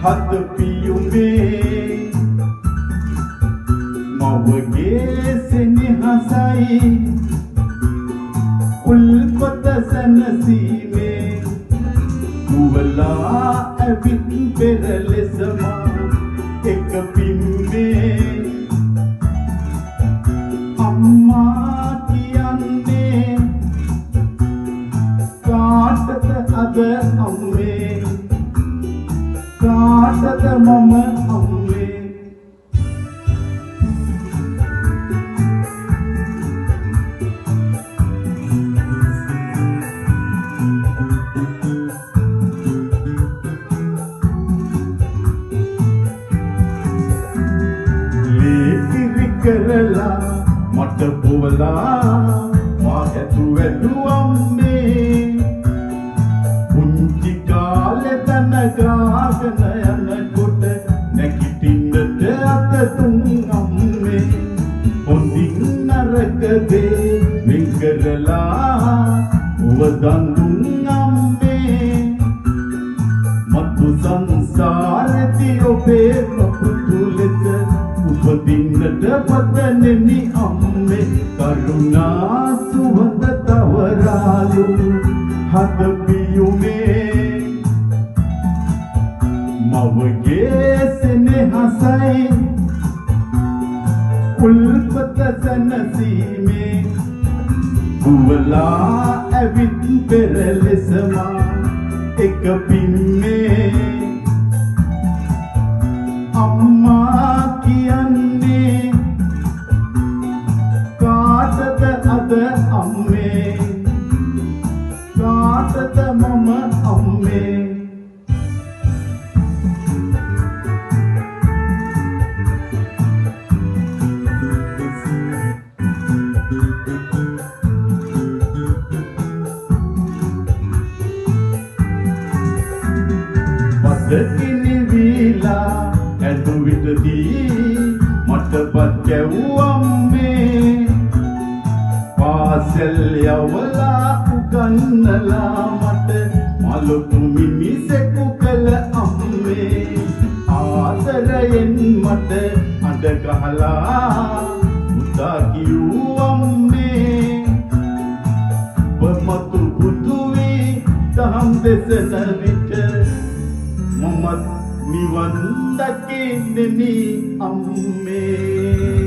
හද පියුමේ මවගේ සෙනෙහසයි උල්පත සැනසීමේ කුවලා ඇවිත් පෙරලෙසම එක පිම්මේ අම්මා කියන්නේ කාටද අද අම්මේ කාටද මම අම්මේ කරලා මට බොවලා මා ඇතු වැදුවම්මේ පුංචි කාලේ තනගාගෙන යනකොට නැගිටින්නට අත තුන් අම්මේ හොඳින් නරක දේ වෙන් කරලා ඔබ දන් දුන් අම්මේ මතු සංසාරෙදී ඔබේ පුතු ලෙස උපදින්නට පතනෙමි අම්මේ කරුණා සුවඳ තවරාලු හද පියුමේ මවගේ සෙනෙහසයි උල්පත සැනසීමේ කුවලා ඇවිත් පෙරලෙසම එක පිම්මේ අම්මා කියන්නේ කාටද අද අම්මේ කාටද මම අම්මේ පදකිනි වීලා ඇදු විටදී මටපත් කැව්වම්මේ පාසල් යවලා උගන්නලා මට මලුතු මිනිසෙකු කළ අම්මේ ආදරයෙන් මට අඬ ගහලා උදා කිව්වම්මේ බමතු පුතුවි දහම් දෙසන විට මමත් නිවන් දකින්නෙමි අම්මේ